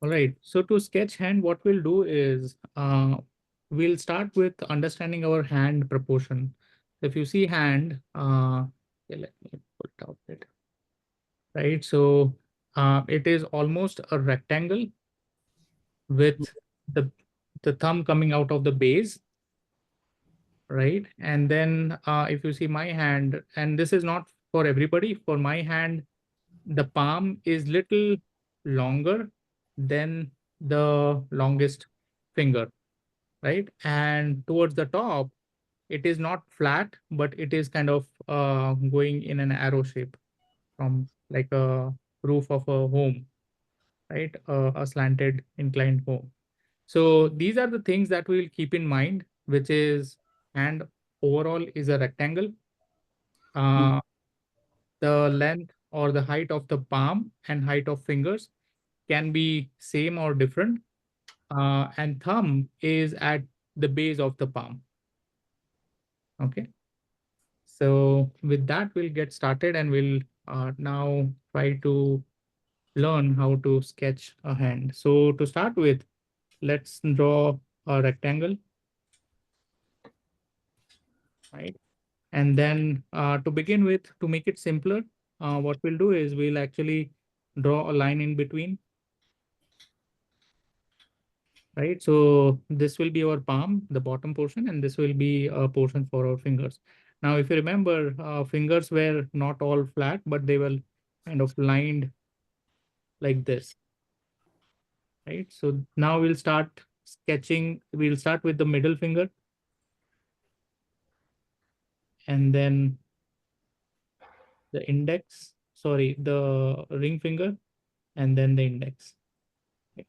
All right. So to sketch hand, what we'll do is we'll start with understanding our hand proportion. If you see hand, okay, let me put out it. Right. So it is almost a rectangle with the the thumb coming out of the base, right? And then if you see my hand, and this is not for everybody, for my hand, the palm is little longer than the longest finger, right? And towards the top, it is not flat, but it is kind of going in an arrow shape from like a roof of a home, right? A slanted inclined home. So these are the things that we'll keep in mind, which is hand overall is a rectangle. Uh, the length or the height of the palm and height of fingers can be same or different. And thumb is at the base of the palm. Okay. So with that, we'll get started and we'll now try to learn how to sketch a hand. So to start with, let's draw a rectangle, right? And then to begin with, to make it simpler, what we'll do is we'll actually draw a line in between, right? So this will be our palm, the bottom portion, and this will be a portion for our fingers. Now, if you remember, fingers were not all flat, but they were kind of lined like this, right? So now we'll start sketching. We'll start with the middle finger and then the index, sorry, the ring finger, and then the index. Right?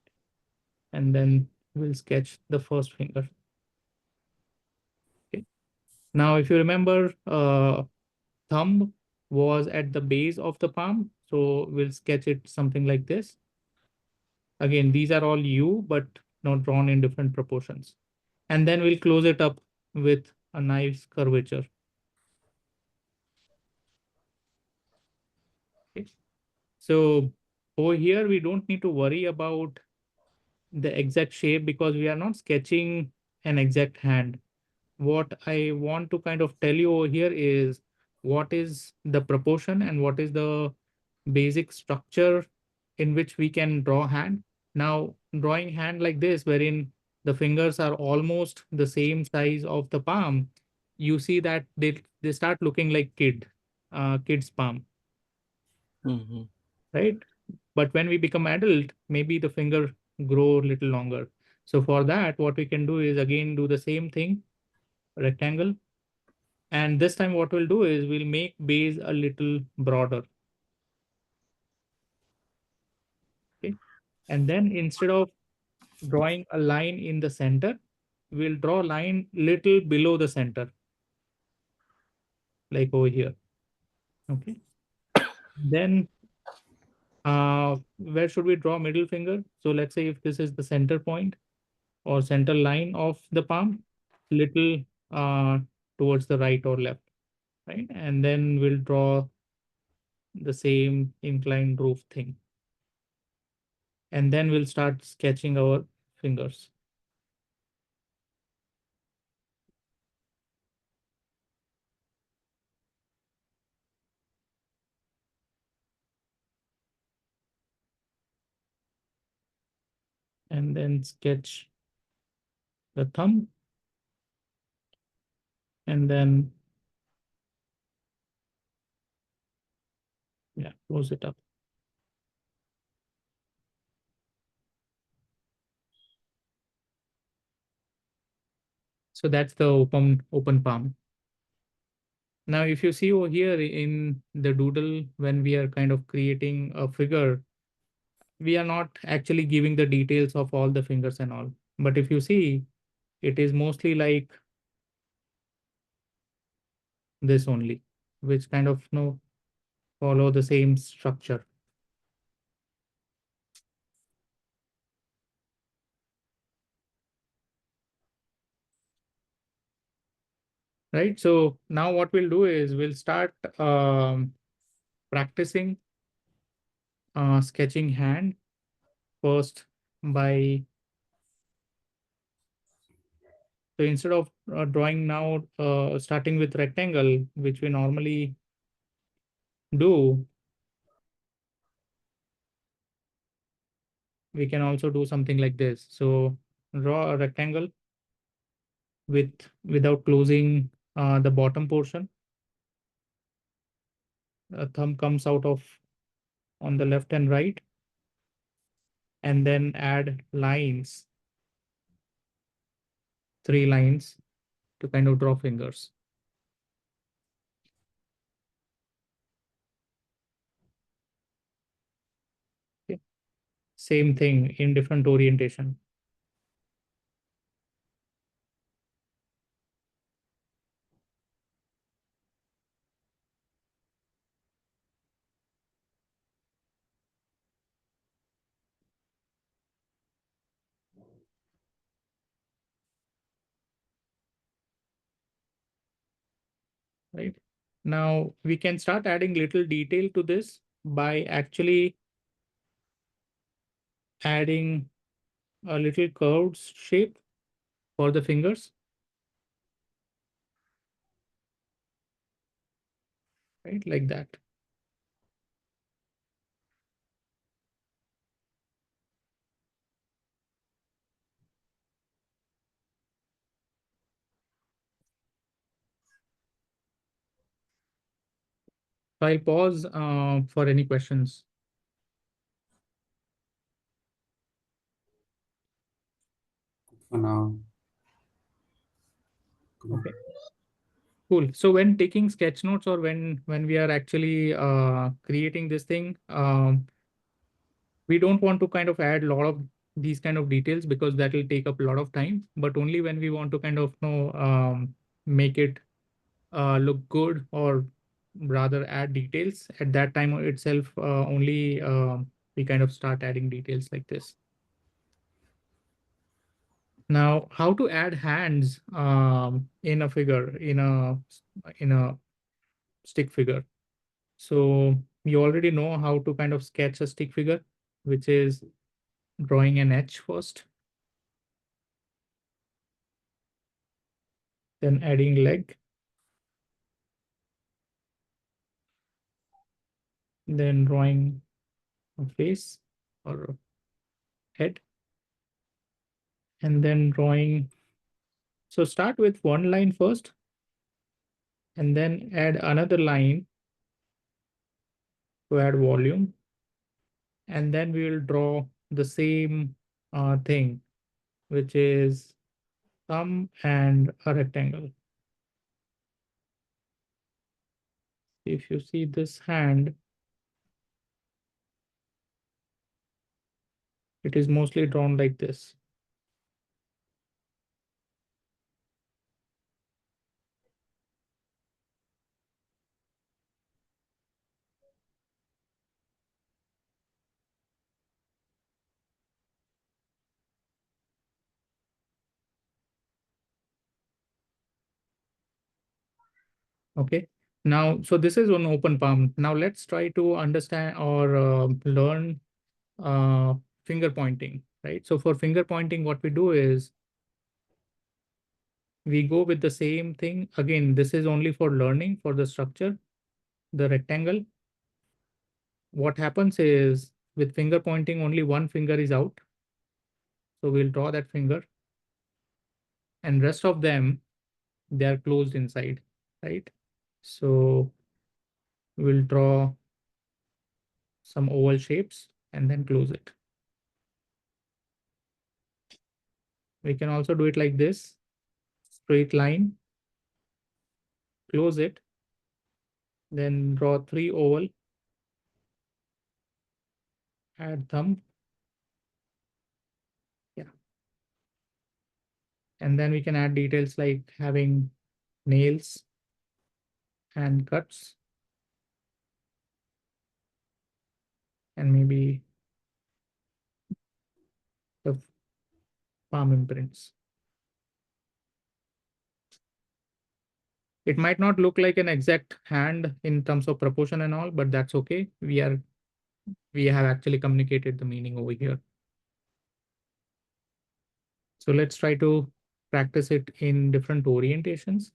And then we'll sketch the first finger. Okay. Now, if you remember, thumb was at the base of the palm. So we'll sketch it something like this. Again, these are all U, but not drawn in different proportions. And then we'll close it up with a nice curvature. Okay. So over here, we don't need to worry about the exact shape because we are not sketching an exact hand. What I want to kind of tell you over here is what is the proportion and what is the basic structure in which we can draw hand. Now, drawing hand like this, wherein the fingers are almost the same size of the palm, you see that they start looking like kid's palm, Mhm. right? But when we become adult, maybe the finger grow a little longer. So for that, what we can do is again do the same thing, rectangle. And this time what we'll do is we'll make base a little broader. Okay. And then instead of drawing a line in the center, we'll draw a line little below the center, like over here. Okay. Then where should we draw middle finger? So let's say if this is the center point or center line of the palm, little uh, towards the right or left, right? And then we'll draw the same inclined roof thing. And then we'll start sketching our fingers. And then sketch the thumb and then yeah, close it up. So that's the open palm. Now, if you see over here in the doodle, when we are kind of creating a figure, we are not actually giving the details of all the fingers and all. But if you see, it is mostly like this only, which kind of follow the same structure. Right. So now what we'll do is we'll start practicing sketching hand first by, so instead of drawing now, starting with rectangle, which we normally do, we can also do something like this. So draw a rectangle without closing the bottom portion. A thumb comes out of on the left and right, and then add lines, 3 lines to kind of draw fingers. Okay. Same thing in different orientation. Right. Now we can start adding little detail to this by actually adding a little curved shape for the fingers, right? Like that. So I'll pause for any questions. For now. Okay. Cool. So when taking sketch notes or when we are actually creating this thing, we don't want to kind of add a lot of these kind of details because that will take up a lot of time. But only when we want to kind of make it look good, or rather add details at that time itself, only we kind of start adding details like this. Now, how to add hands in a figure, in a stick figure. So you already know how to kind of sketch a stick figure, which is drawing an edge first, then adding leg, then drawing a face or head, and then drawing. So start with one line first, and then add another line to add volume. And then we will draw the same thing, which is thumb and a rectangle. If you see this hand, it is mostly drawn like this. Okay. Now, so this is on open palm. Now let's try to understand or learn uh, finger pointing, right? So for finger pointing, what we do is we go with the same thing. Again, this is only for learning for the structure, the rectangle. What happens is with finger pointing, only one finger is out. So we'll draw that finger, and rest of them, they are closed inside, right? So we'll draw some oval shapes and then close it. We can also do it like this, straight line, close it, then draw 3 oval, add thumb. Yeah. And then we can add details like having nails and cuts, and maybe the palm imprints. It might not look like an exact hand in terms of proportion and all, but that's okay. We have actually communicated the meaning over here. So let's try to practice it in different orientations.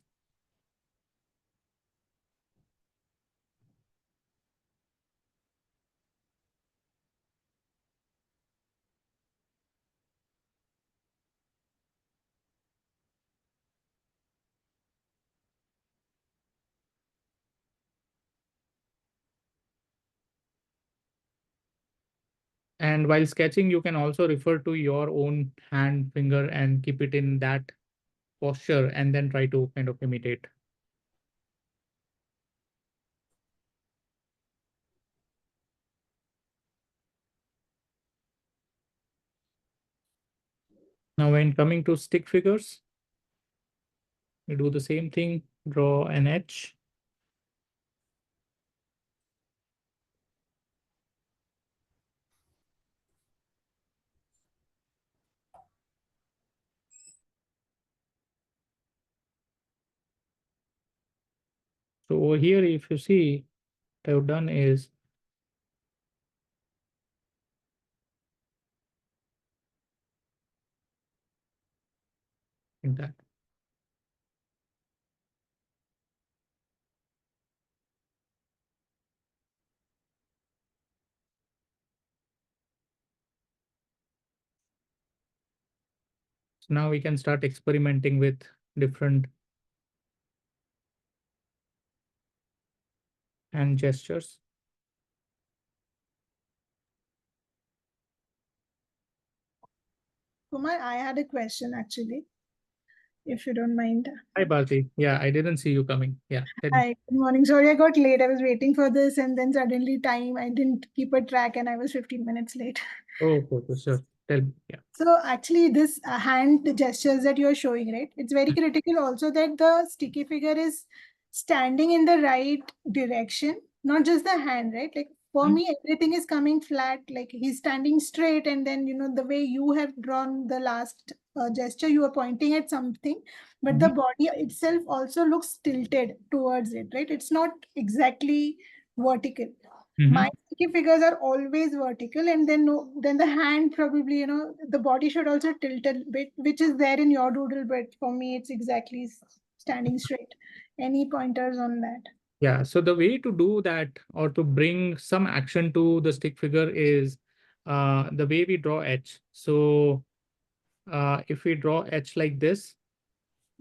And while sketching, you can also refer to your own hand, finger, and keep it in that posture and then try to kind of imitate. Now, when coming to stick figures, we do the same thing, draw an edge. So over here, if you see, what I've done is in that. So now we can start experimenting with different hand gestures. Kumar, I had a question actually, if you don't mind. Hi, Bharti. Yeah, I didn't see you coming. Yeah, tell me. Hi, good morning. Sorry, I got late. I was waiting for this, and then suddenly I didn't keep a track, and I was 15 minutes late. Oh, okay, sure. Tell me. Yeah. So actually, this hand gestures that you're showing, right? It's very critical also that the sticky figure is standing in the right direction, not just the hand, right? Like for Mhm. me, everything is coming flat. Like he's standing straight, and then the way you have drawn the last gesture, you are pointing at something, but the Mhm. body itself also looks tilted towards it, right? It's not exactly vertical. My Mhm. sticky figures are always vertical, and then no, then the hand probably the body should also tilt a bit, which is there in your doodle, but for me it's exactly standing straight. Any pointers on that? Yeah, so the way to do that or to bring some action to the stick figure is the way we draw H. So if we draw H like this,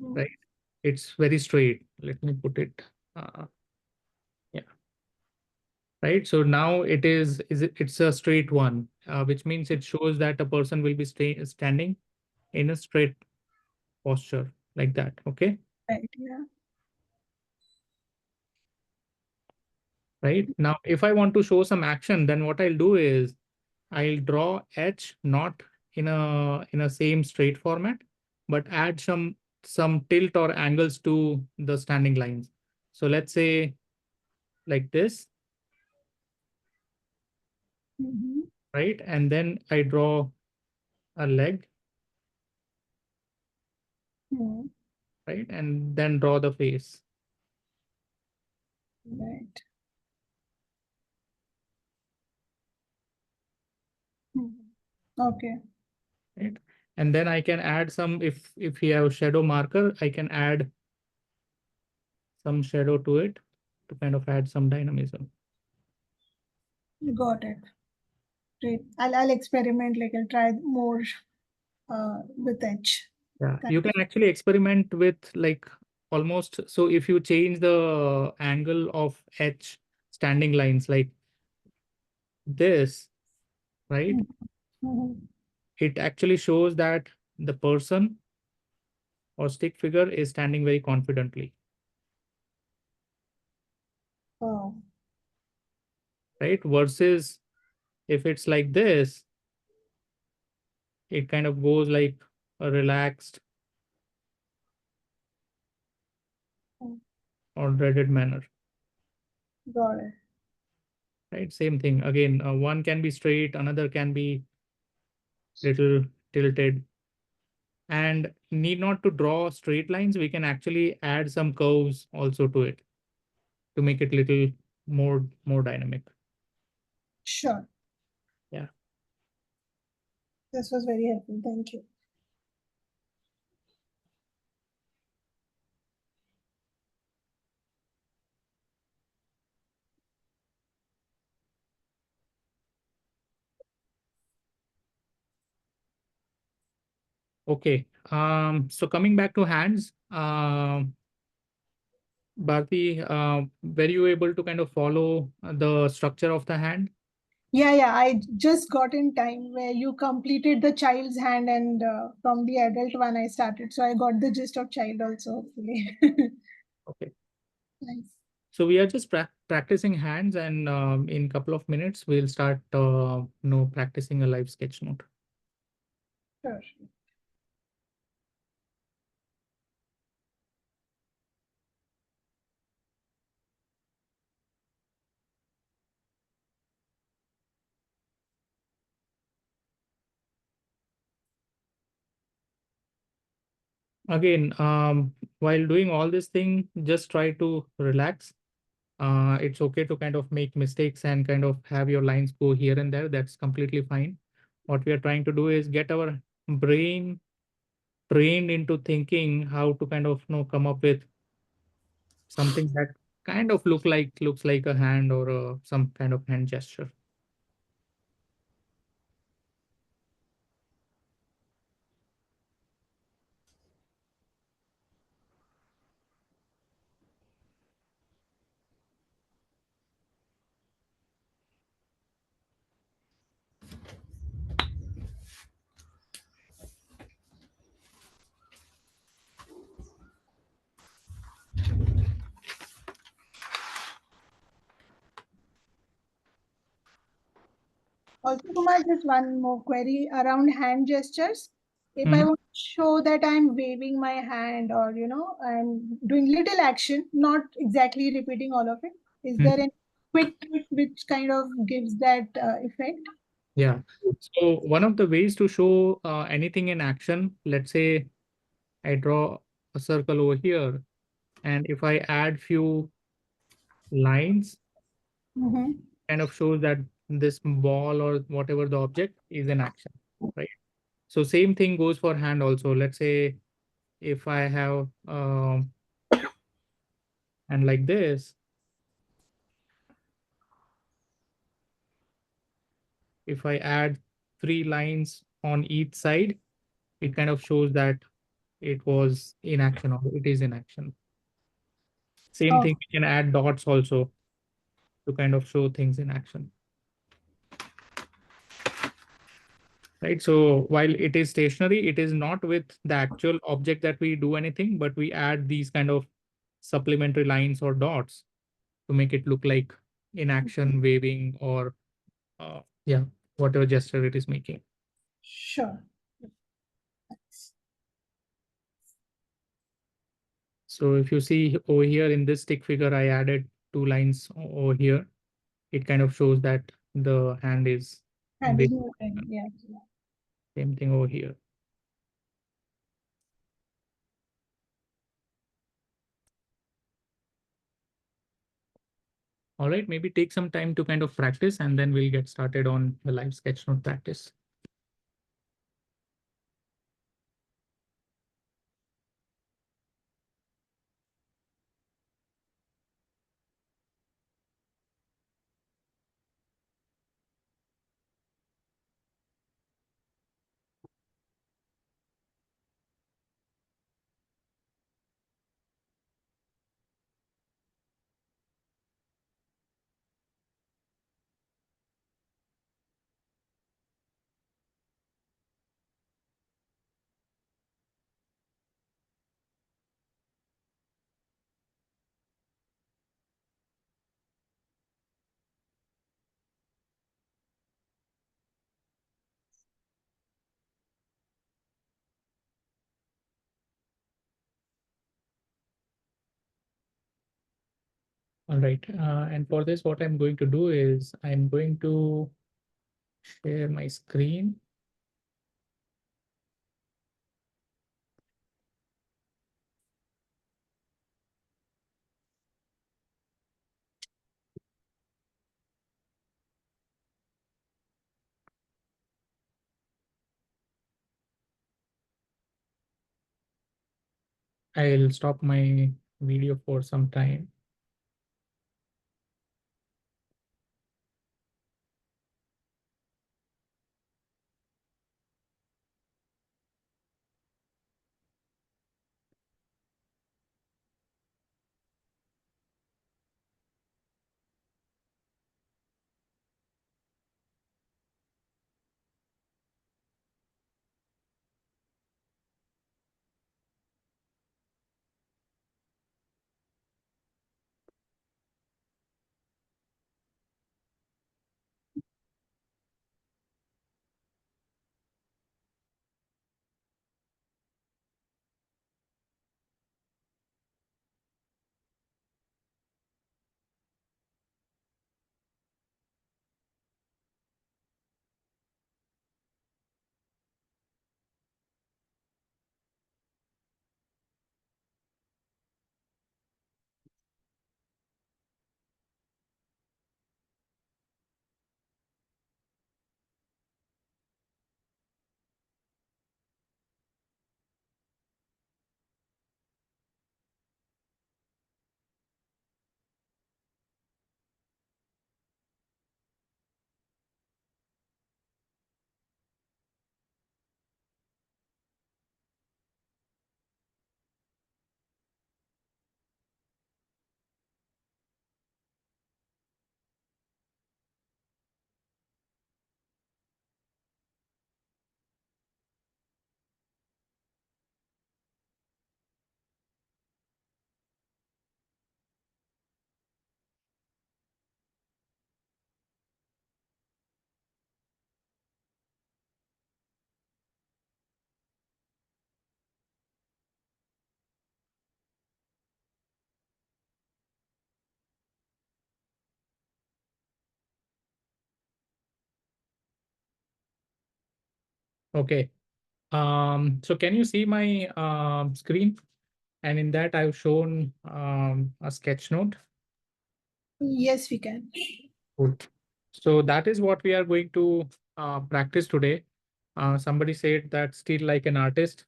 Mm. right, it's very straight. Let me put it. Uh, yeah, right. So now it's a straight one, which means it shows that a person will be standing in a straight posture like that. Okay, Right, yeah. right. Now, if I want to show some action, then what I'll do is I'll draw H not in a same straight format, but add some tilt or angles to the standing lines. So let's say like this, Mm-hmm. right? And then I draw a leg, Mm. right? And then draw the face, Right. Mm. Okay. right? And then I can add some, if you have shadow marker, I can add some shadow to it to kind of add some dynamism. Got it. Great. I'll experiment. Like I'll try more with edge. Yeah, Thank you can actually experiment with like almost. So if you change the angle of H standing lines like this, right? you. Mhm. It actually shows that the person or stick figure is standing very confidently, Oh, right? Versus if it's like this, it kind of goes like a relaxed oh, or dreaded manner, got it. right? Same thing. Again, one can be straight, another can be little tilted, and need not to draw straight lines. We can actually add some curves also to it to make it little more dynamic. Sure. Yeah. This was very helpful. Thank you. Okay. So coming back to hands, Bharti, were you able to kind of follow the structure of the hand? Yeah, I just got in time where you completed the child's hand, and from the adult one I started. So I got the gist of child also, hopefully. Okay. Nice. So we are just practicing hands, and in couple of minutes we'll start, practicing a live sketch note. Sure. Again, while doing all this thing, just try to relax. It's okay to kind of make mistakes and kind of have your lines go here and there. That's completely fine. What we are trying to do is get our brain trained into thinking how to kind of come up with something that kind of looks like a hand or some kind of hand gesture. Also, Kumar, just one more query around hand gestures. If I Mhm. want to show that I'm waving my hand, or I'm doing little action, not exactly repeating all of it, is there Mhm. any quick trick which kind of gives that effect? Yeah. So one of the ways to show anything in action, let's say I draw a circle over here, and if I add few lines, Mm-hmm. kind of shows that this ball or whatever the object is in action, right? So same thing goes for hand also. Let's say if I have and like this, if I add three lines on each side, it kind of shows that it was in action or it is in action. Same Oh, thing, we can add dots also to kind of show things in action, right? So while it is stationary, it is not with the actual object that we do anything, but we add these kind of supplementary lines or dots to make it look like in action, waving, or yeah, whatever gesture it is making. sure. So if you see over here in this stick figure, I added two lines over here. It kind of shows that the hand is Hand is big. moving. Yeah. Same thing over here. All right, maybe take some time to kind of practice and then we'll get started on the live sketch note practice. All right, and for this, what I'm going to do is I'm going to share my screen. I'll stop my video for some time. Okay. So can you see my screen? And in that I've shown a sketch note. Yes, we can. Good. So that is what we are going to practice today. Somebody said that still like an artist.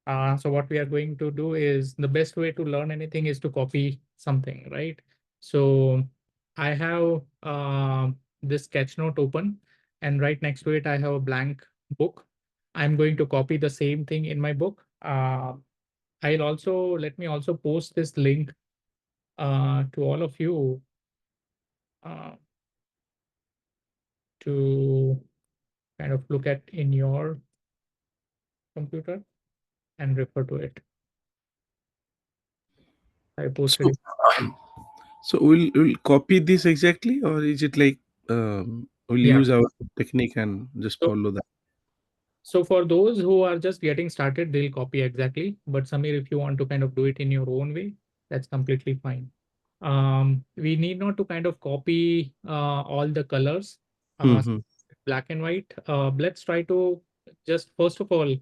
So what we are going to do is the best way to learn anything is to copy something, right? So I have this sketch note open, and right next to it I have a blank book. I'm going to copy the same thing in my book. I'll also let me also post this link to all of you uh, to kind of look at in your computer and refer to it. I posted So, it. so we'll copy this exactly, or is it like we'll Yeah. use our technique and just So follow that? So for those who are just getting started, they'll copy exactly. But Samir, if you want to kind of do it in your own way, that's completely fine. We need not to kind of copy all the colors, uh, Mm-hmm. black and white. Let's try to just first of all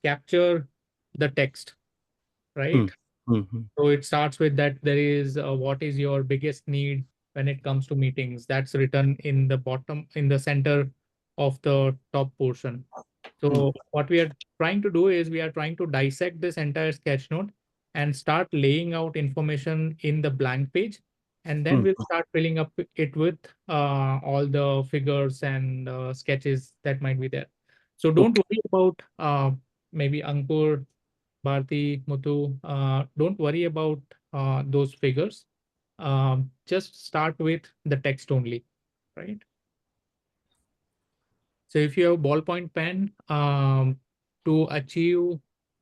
capture the text, right? Mm-hmm. So it starts with that there is what is your biggest need when it comes to meetings. That's written in the bottom, in the center of the top portion. So what we are trying to do is we are trying to dissect this entire sketch note and start laying out information in the blank page. And then we'll Mm-hmm. start filling up it with all the figures and sketches that might be there. So don't Okay. worry about maybe Ankur, Bharti, Muthu. Don't worry about those figures. Just start with the text only, right? So if you have ballpoint pen, to achieve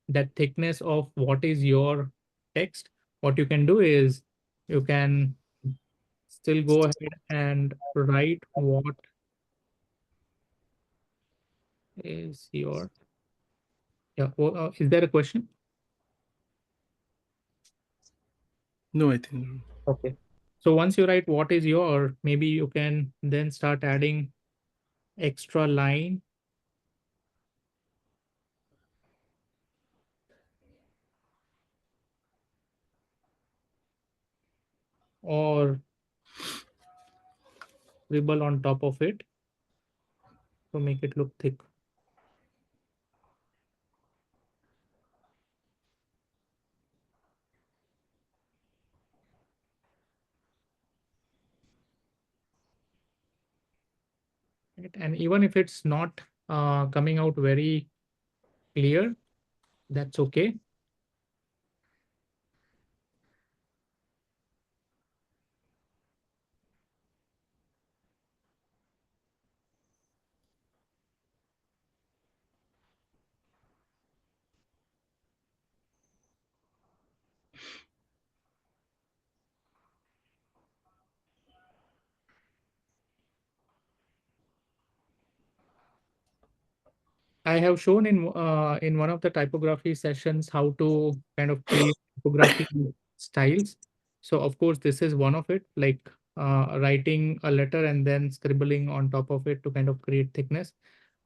that thickness of what is your text, what you can do is you can still go ahead and write what is your, yeah, is there a question? No, I think. Okay. So once you write what is your, maybe you can then start adding extra line or scribble on top of it to make it look thick. Right? And even if it's not coming out very clear, that's okay. I have shown in one of the typography sessions how to kind of create typography styles. So of course, this is one of it, like writing a letter and then scribbling on top of it to kind of create thickness.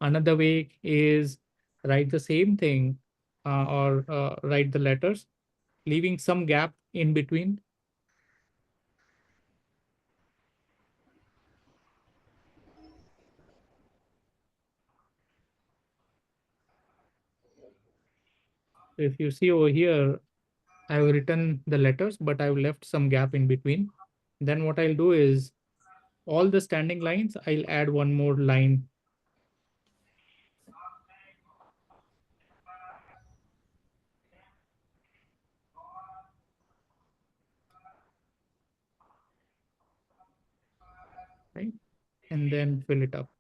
Another way is write the same thing or write the letters, leaving some gap in between. So if you see over here, I've written the letters, but I've left some gap in between. Then what I'll do is all the standing lines, I'll add one more line. Right? And then fill it up.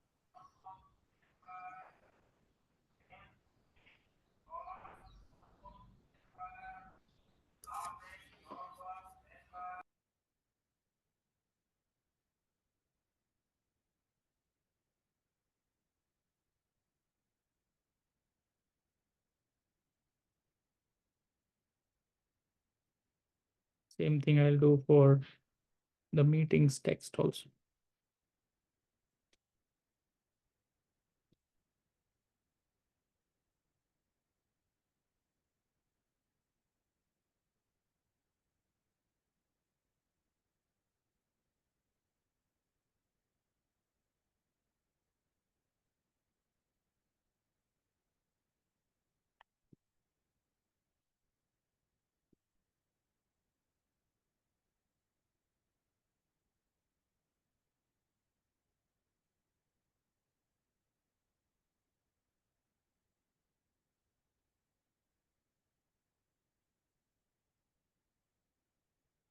Same thing I'll do for the meetings text also.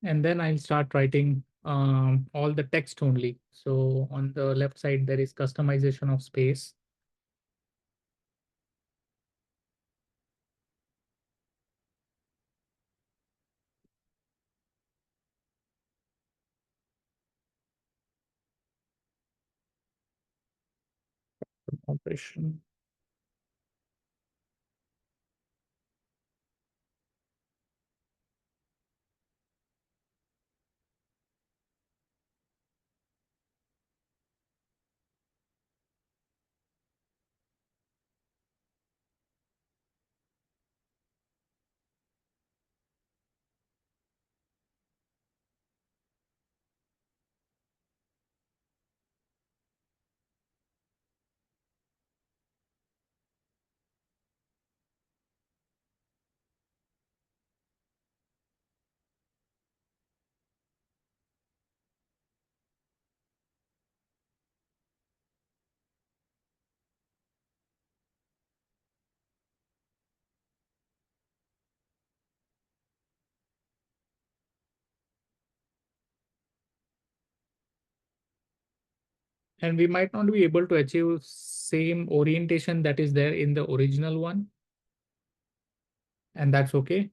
And then I'll start writing all the text only. So on the left side, there is customization of space. Operation. And we might not be able to achieve same orientation that is there in the original one. And that's okay.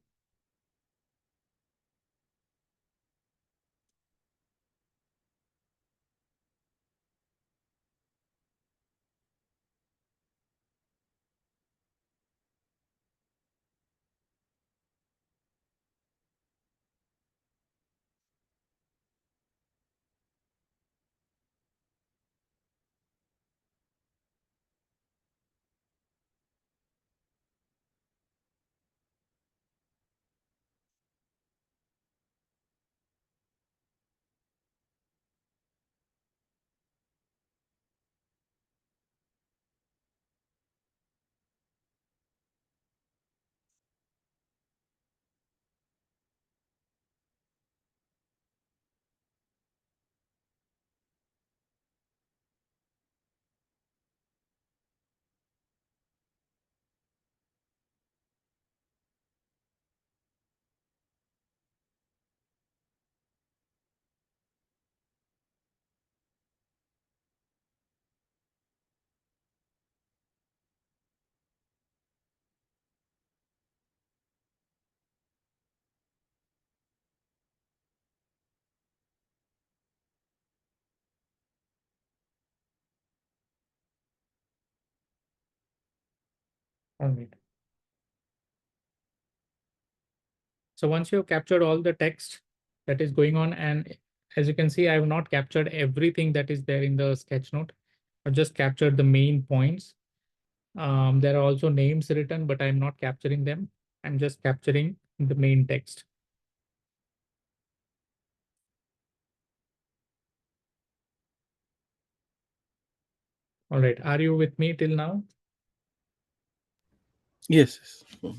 All right. So once you have captured all the text that is going on, and as you can see, I have not captured everything that is there in the sketch note. I've just captured the main points. There are also names written, but I'm not capturing them. I'm just capturing the main text. All right. Are you with me till now? Yes. Okay.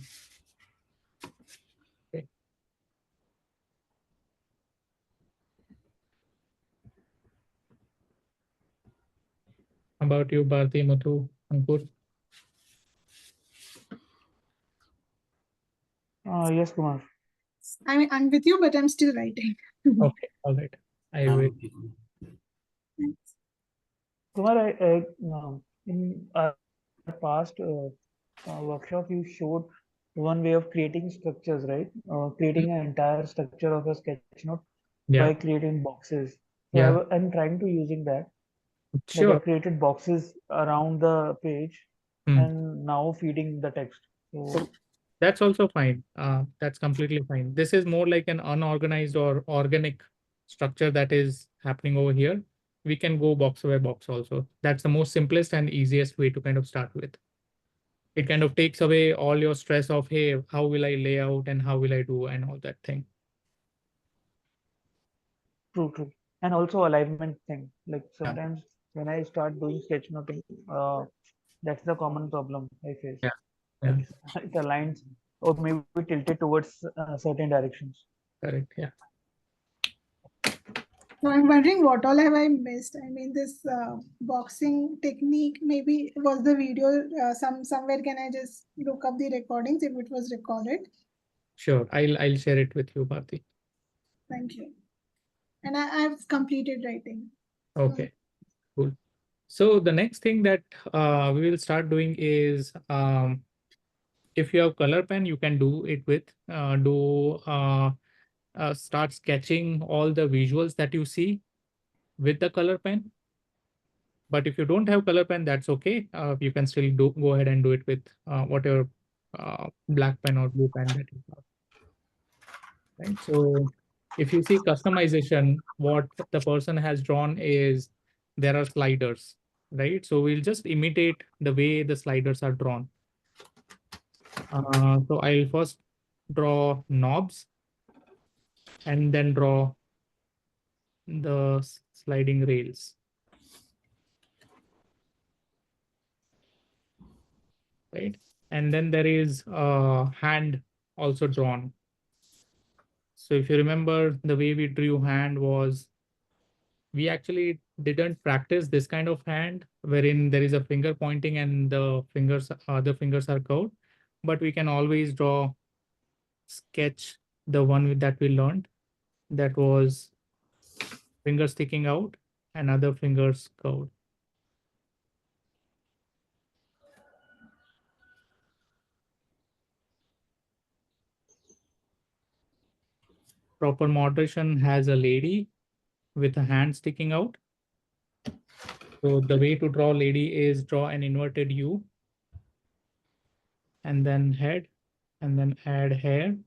How about you, Bharti, Muthu, Ankur? Yes, Kumar. I mean, I'm with you, but I'm still writing. Okay. All right. I will. Kumar, in our past workshop, you showed one way of creating structures, right? Creating an entire structure of a sketch note by Yeah. creating boxes. So Yeah. I'm trying to using that. Like Sure. I've created boxes around the page Hmm. and now feeding the text. So So that's also fine. That's completely fine. This is more like an unorganized or organic structure that is happening over here. We can go box by box also. That's the most simplest and easiest way to kind of start with. It kind of takes away all your stress of, hey, how will I lay out and how will I do and all that thing. true. And also alignment thing. Like Yeah. sometimes when I start doing sketchnoting, that's the common problem I face. Yeah. Yeah. Like it aligns or maybe tilted towards certain directions. Correct. Yeah. So I'm wondering what all have I missed? I mean, this boxing technique maybe was the video somewhere. Can I just look up the recordings if it was recorded? Sure. I'll share it with you, Bharti. Thank you. And I've completed writing. Okay, cool. So the next thing that we will start doing is if you have color pen, you can do it with start sketching all the visuals that you see with the color pen. But if you don't have color pen, that's okay. You can still go ahead and do it with whatever black pen or blue pen that you have. Right. So if you see customization, what the person has drawn is there are sliders, right? So we'll just imitate the way the sliders are drawn. So I'll first draw knobs and then draw the sliding rails. Right. And then there is a hand also drawn. So if you remember, the way we drew hand was we actually didn't practice this kind of hand wherein there is a finger pointing and the fingers, other fingers are curved, but we can always draw, sketch the one that we learned that was fingers sticking out and other fingers curved. Proper moderation has a lady with a hand sticking out. So the way to draw lady is draw an inverted U and then head and then add hair.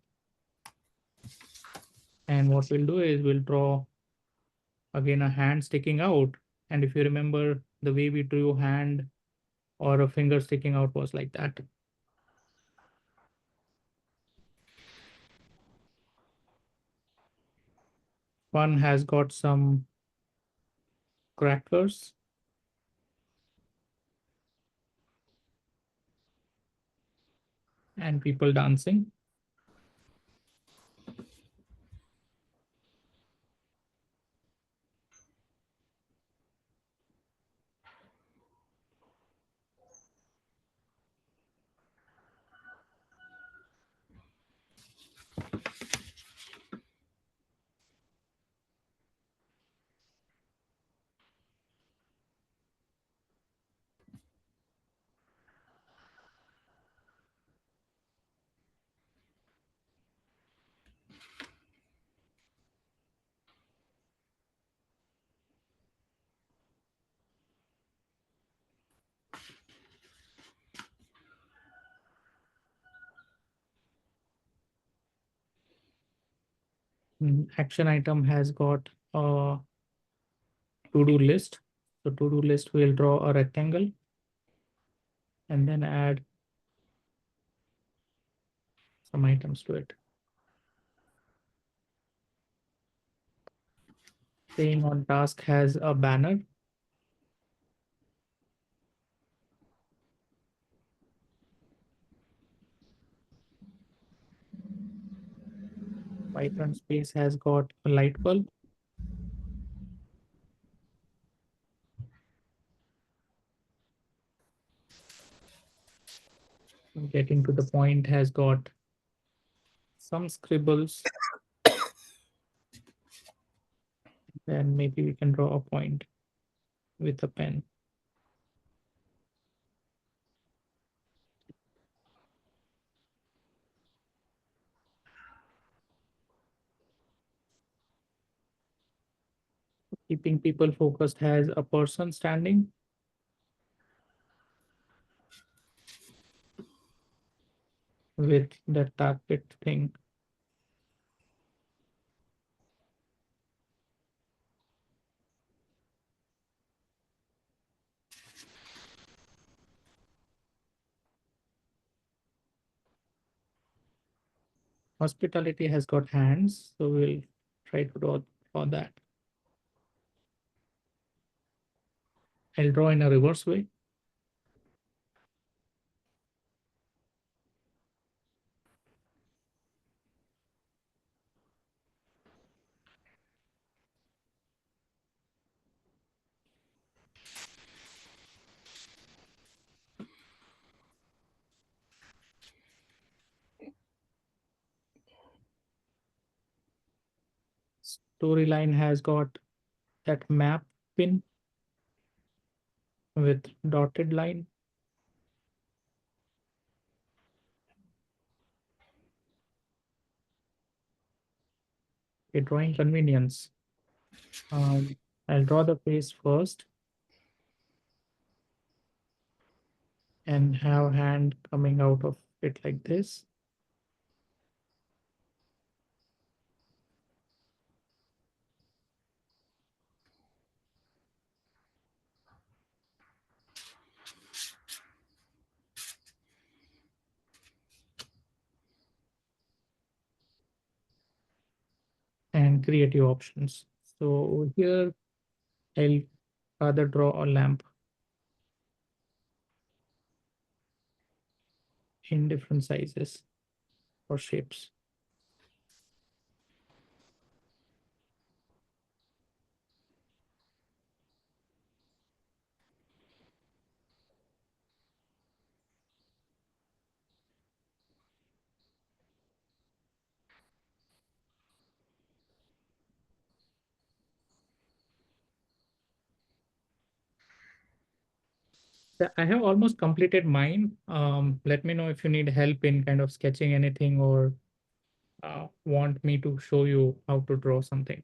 And what we'll do is we'll draw again a hand sticking out. And if you remember, the way we drew hand or a finger sticking out was like that. One has got some crackers. And people dancing. Action item has got a to-do list. So to-do list, we'll draw a rectangle and then add some items to it. Staying on task has a banner. Python space has got a light bulb. Getting to the point has got some scribbles. Then maybe we can draw a point with a pen. Keeping people focused has a person standing. With the target thing. Hospitality has got hands, so we'll try to draw that. I'll draw in a reverse way. Storyline has got that map pin with dotted line. Okay, drawing convenience. I'll draw the face first and have hand coming out of it like this. And creative options. So here I'll rather draw a lamp in different sizes or shapes. Yeah, I have almost completed mine. Let me know if you need help in kind of sketching anything or want me to show you how to draw something.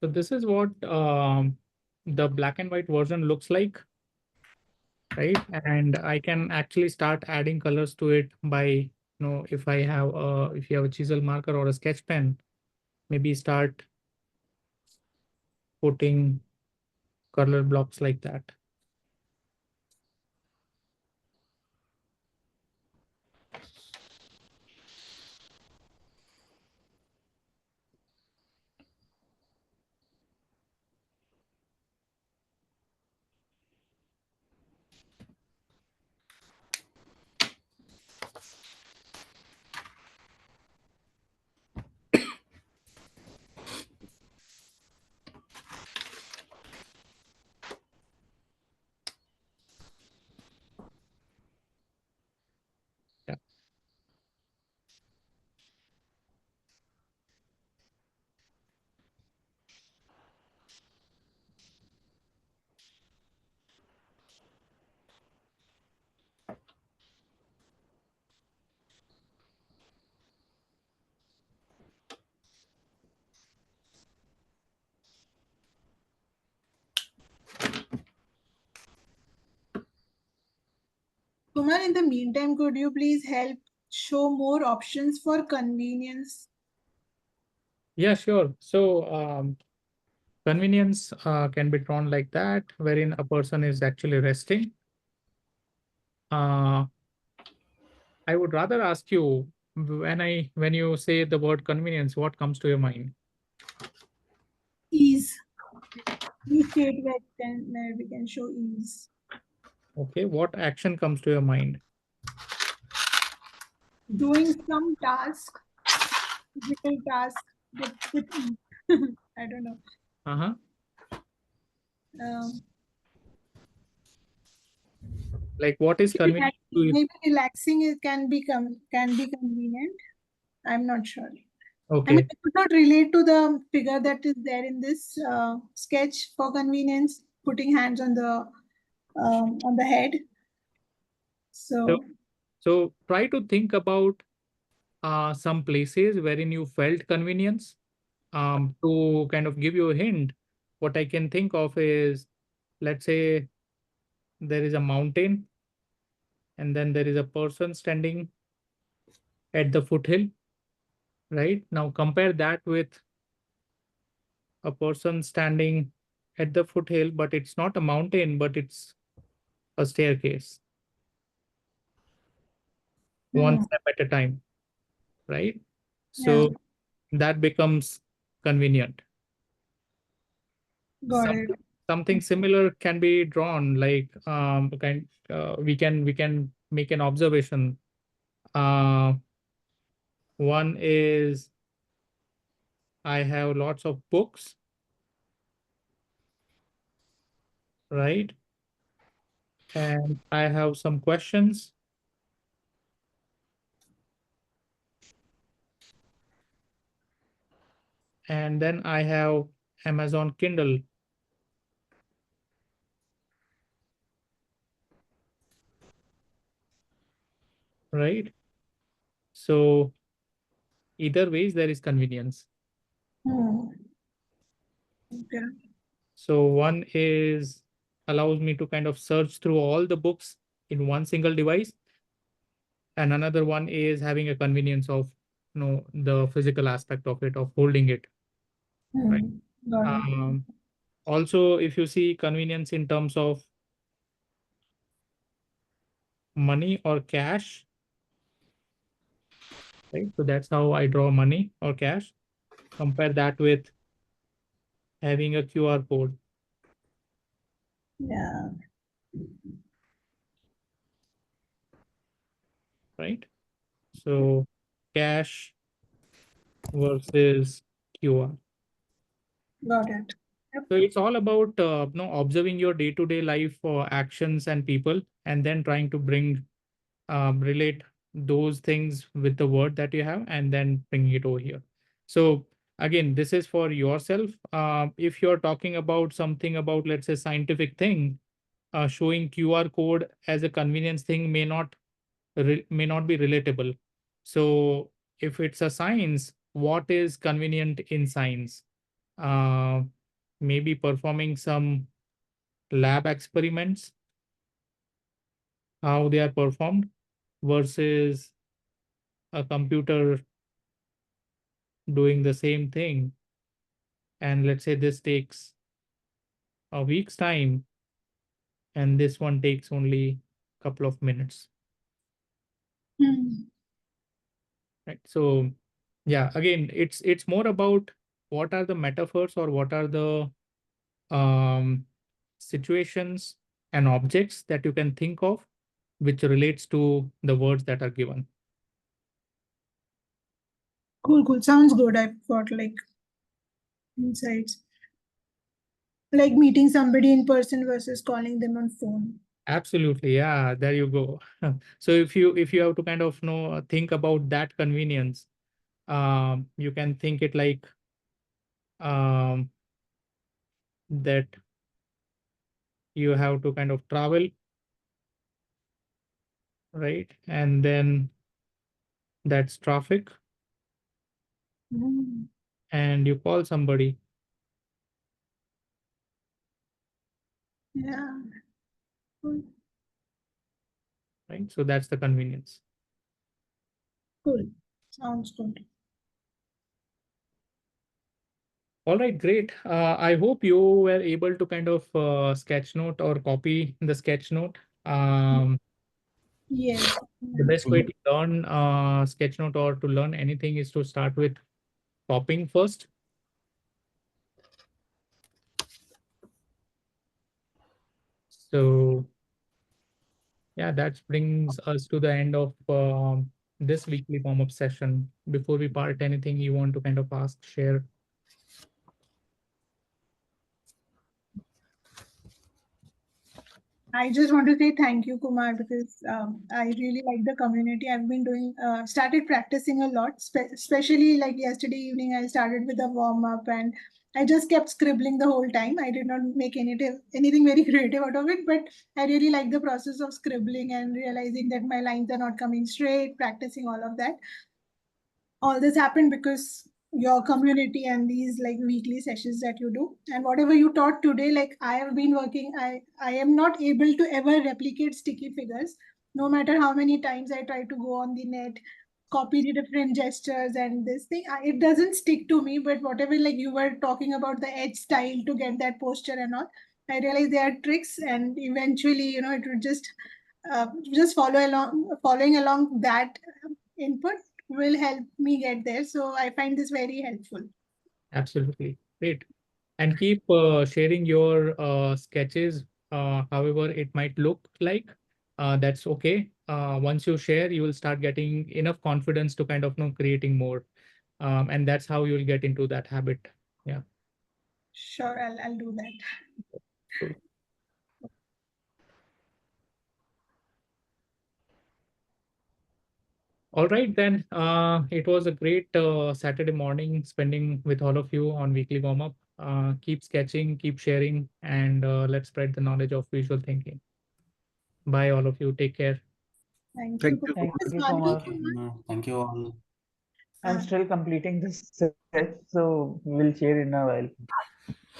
So this is what the black and white version looks like, right? And I can actually start adding colors to it by, if I have if you have a chisel marker or a sketch pen, maybe start putting color blocks like that. Yeah. Kumar, in the meantime, could you please help show more options for convenience? Yeah, sure. So convenience can be drawn like that, wherein a person is actually resting. I would rather ask you, when you say the word convenience, what comes to your mind? Ease. Ease state where we can show ease. Okay, what action comes to your mind? doing some task, physical task with I don't know. Uh-huh. Um, Like what is convenient to you? maybe relaxing can be convenient. I'm not sure. I mean, Okay. I could not relate to the figure that is there in this sketch for convenience, putting hands on the head. So, So, so try to think about some places wherein you felt convenience. To kind of give you a hint, what I can think of is, let's say there is a mountain and then there is a person standing at the foothill, right? Now compare that with a person standing at the foothill, but it's not a mountain, but it's a staircase, one hmm, step at a time, right? yeah, So that becomes convenient. got it. Something similar can be drawn, like we can make an observation. One is I have lots of books, right? And I have some questions, and then I have Amazon Kindle, right? So either ways there is convenience. Hmm, okay. So one is allows me to kind of search through all the books in one single device, and another one is having a convenience of the physical aspect of it, of holding it, right? Hmm, got it. Also, if you see convenience in terms of money or cash, right? So that's how I draw money or cash. Compare that with having a QR code, Yeah, right? So cash versus QR. got it. Yep. So it's all about observing your day-to-day life actions and people, and then trying to relate those things with the word that you have, and then bringing it over here. So again, this is for yourself. If you're talking about something about, let's say, scientific thing, showing QR code as a convenience thing may not be relatable. So if it's a science, what is convenient in science? Uh, Maybe performing some lab experiments, how they are performed, versus a computer doing the same thing. And let's say this takes a week's time, and this one takes only a couple of minutes, Hmm, right? So yeah, again, it's more about what are the metaphors, or what are the um, situations and objects that you can think of which relates to the words that are given. cool, cool. Sounds good. I've got like insights. Like meeting somebody in person versus calling them on phone. Absolutely, yeah, there you go. So if you have to kind of think about that convenience, you can think it like um, that you have to kind of travel, right? And then that's traffic, Hmm, and you call somebody, yeah, cool, right? So that's the convenience. cool. Sounds good. All right, great. I hope you were able to kind of sketch note or copy the sketch note. Yes. The Yeah. best way to learn sketch note or to learn anything is to start with copying first. So yeah, that brings us to the end of this weekly warm-up session? Before we part, anything you want to kind of ask, share? I just want to say thank you, Kumar, because I really like the community. I've been started practicing a lot, especially like yesterday evening, I started with a warm up and I just kept scribbling the whole time. I did not make anything very creative out of it, but I really like the process of scribbling and realizing that my lines are not coming straight, practicing all of that. All this happened because your community and these like weekly sessions that you do, and whatever you taught today, like I have been working, I am not able to ever replicate sticky figures, no matter how many times I try to go on the net, copy the different gestures and this thing, it doesn't stick to me. But whatever, like you were talking about the edge style to get that posture and all, I realize there are tricks, and eventually, it would just following along that input will help me get there. So I find this very helpful. Absolutely. Great. And keep sharing your sketches, however it might look like. That's okay. Once you share, you will start getting enough confidence to kind of know creating more. And that's how you'll get into that habit. Yeah. Sure, I'll do that. Cool. All right, then. It was a great Saturday morning spending with all of you on weekly warm up. Keep sketching, keep sharing, and let's spread the knowledge of visual thinking. Bye, all of you. Take care. Thank you. Thank you. Thank Just you, one Kumar. thing, Thank you all. Kumar. I'm still completing this set, so we'll share in a while.